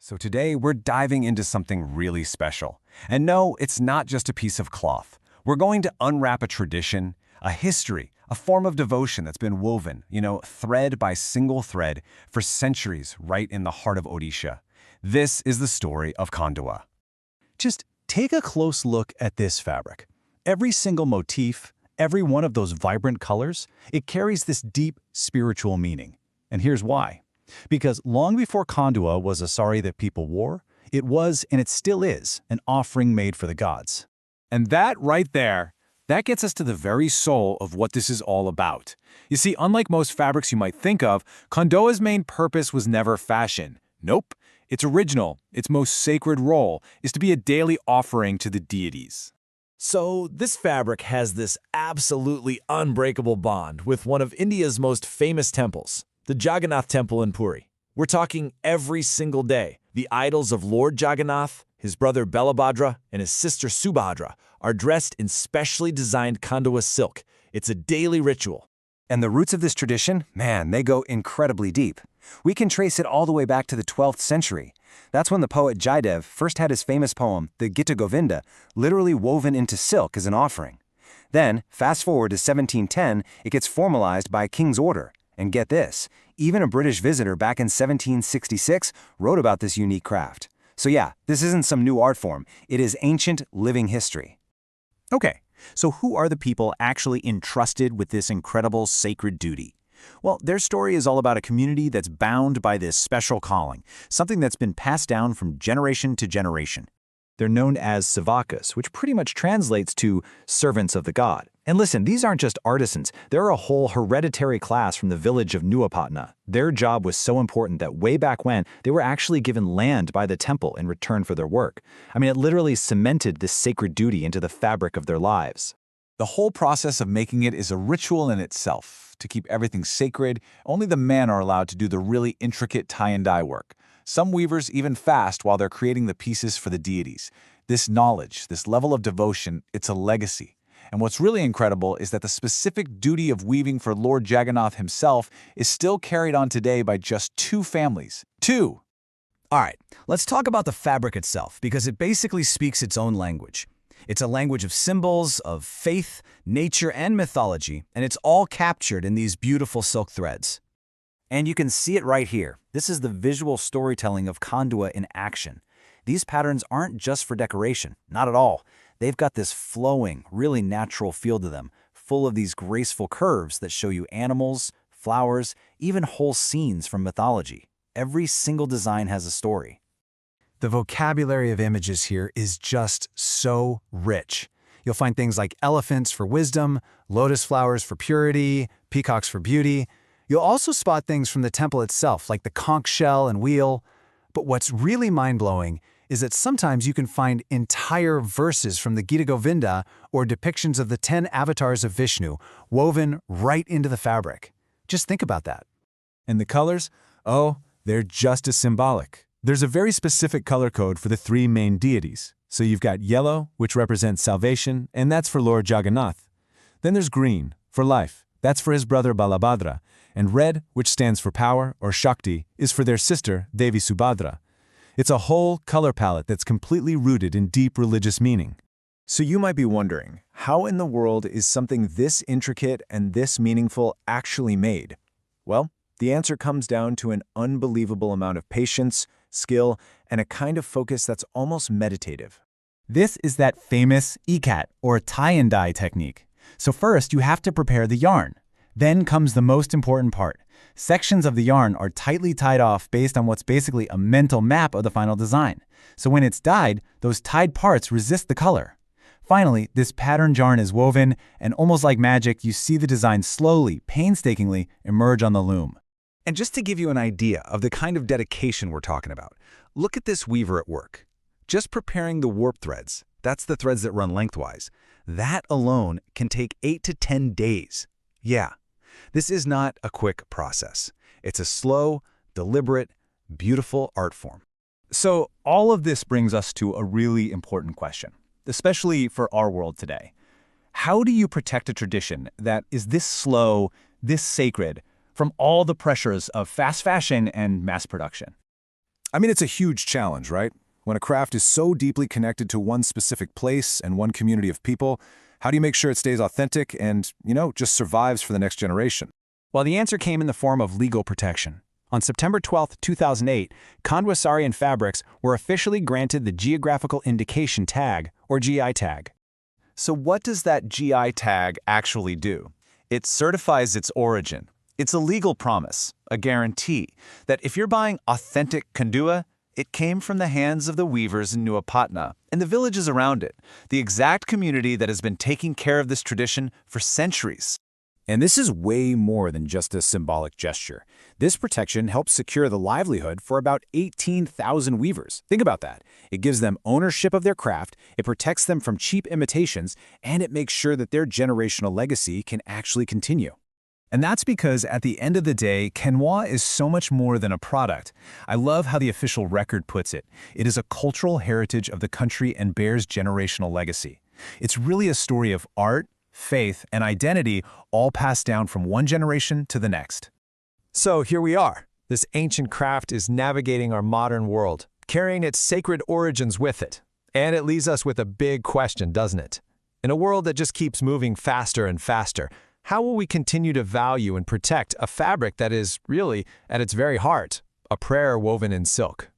So today we're diving into something really special. And no, it's not just a piece of cloth. We're going to unwrap a tradition, a history, a form of devotion that's been woven, thread by single thread for centuries right in the heart of Odisha. This is the story of Khandua. Just take a close look at this fabric. Every single motif, every one of those vibrant colors, it carries this deep spiritual meaning. And here's why. Because long before Khandua was a sari that people wore, it was, and it still is, an offering made for the gods. And that right there, that gets us to the very soul of what this is all about. You see, unlike most fabrics you might think of, Khandua's main purpose was never fashion. Nope. Its original, its most sacred role, is to be a daily offering to the deities. So this fabric has this absolutely unbreakable bond with one of India's most famous temples, the Jagannath Temple in Puri. We're talking every single day. The idols of Lord Jagannath, his brother Balabhadra, and his sister Subhadra are dressed in specially designed Khandua silk. It's a daily ritual. And the roots of this tradition, man, they go incredibly deep. We can trace it all the way back to the 12th century. That's when the poet Jaidev first had his famous poem, the Gita Govinda, literally woven into silk as an offering. Then, fast forward to 1710, it gets formalized by a king's order. And get this, even a British visitor back in 1766 wrote about this unique craft. So yeah, this isn't some new art form. It is ancient, living history. Okay, so who are the people actually entrusted with this incredible sacred duty? Well, their story is all about a community that's bound by this special calling, something that's been passed down from generation to generation. They're known as Savakas, which pretty much translates to servants of the god. And listen, these aren't just artisans. They're a whole hereditary class from the village of Nuapatna. Their job was so important that way back when, they were actually given land by the temple in return for their work. I mean, it literally cemented this sacred duty into the fabric of their lives. The whole process of making it is a ritual in itself. To keep everything sacred, only the men are allowed to do the really intricate tie and dye work. Some weavers even fast while they're creating the pieces for the deities. This knowledge, this level of devotion, it's a legacy. And what's really incredible is that the specific duty of weaving for Lord Jagannath himself is still carried on today by just 2 families. 2! All right, let's talk about the fabric itself, because it basically speaks its own language. It's a language of symbols, of faith, nature, and mythology, and it's all captured in these beautiful silk threads. And you can see it right here. This is the visual storytelling of Khandua in action. These patterns aren't just for decoration, not at all. They've got this flowing, really natural feel to them, full of these graceful curves that show you animals, flowers, even whole scenes from mythology. Every single design has a story. The vocabulary of images here is just so rich. You'll find things like elephants for wisdom, lotus flowers for purity, peacocks for beauty. You'll also spot things from the temple itself, like the conch shell and wheel. But what's really mind-blowing is that sometimes you can find entire verses from the Gita Govinda or depictions of the 10 avatars of Vishnu woven right into the fabric. Just think about that. And the colors? Oh, they're just as symbolic. There's a very specific color code for the 3 main deities. So you've got yellow, which represents salvation, and that's for Lord Jagannath. Then there's green, for life. That's for his brother Balabhadra. And red, which stands for power, or Shakti, is for their sister, Devi Subhadra. It's a whole color palette that's completely rooted in deep religious meaning. So you might be wondering, how in the world is something this intricate and this meaningful actually made? Well, the answer comes down to an unbelievable amount of patience, skill, and a kind of focus that's almost meditative. This is that famous ikat, or tie and dye technique. So first, you have to prepare the yarn. Then comes the most important part. Sections of the yarn are tightly tied off based on what's basically a mental map of the final design. So when it's dyed, those tied parts resist the color. Finally, this patterned yarn is woven, and almost like magic, you see the design slowly, painstakingly emerge on the loom. And just to give you an idea of the kind of dedication we're talking about, look at this weaver at work. Just preparing the warp threads, that's the threads that run lengthwise, that alone can take 8 to 10 days. Yeah, this is not a quick process. It's a slow, deliberate, beautiful art form. So all of this brings us to a really important question, especially for our world today. How do you protect a tradition that is this slow, this sacred, from all the pressures of fast fashion and mass production? I mean, it's a huge challenge, right? When a craft is so deeply connected to one specific place and one community of people, how do you make sure it stays authentic and, just survives for the next generation? Well, the answer came in the form of legal protection. On September 12, 2008, Khandua Saree and Fabrics were officially granted the Geographical Indication tag, or GI tag. So what does that GI tag actually do? It certifies its origin. It's a legal promise, a guarantee, that if you're buying authentic Khandua, it came from the hands of the weavers in Nuapatna and the villages around it, the exact community that has been taking care of this tradition for centuries. And this is way more than just a symbolic gesture. This protection helps secure the livelihood for about 18,000 weavers. Think about that. It gives them ownership of their craft, it protects them from cheap imitations, and it makes sure that their generational legacy can actually continue. And that's because at the end of the day, Khandua is so much more than a product. I love how the official record puts it. It is a cultural heritage of the country and bears generational legacy. It's really a story of art, faith, and identity all passed down from one generation to the next. So here we are. This ancient craft is navigating our modern world, carrying its sacred origins with it. And it leaves us with a big question, doesn't it? In a world that just keeps moving faster and faster, how will we continue to value and protect a fabric that is really, at its very heart, a prayer woven in silk?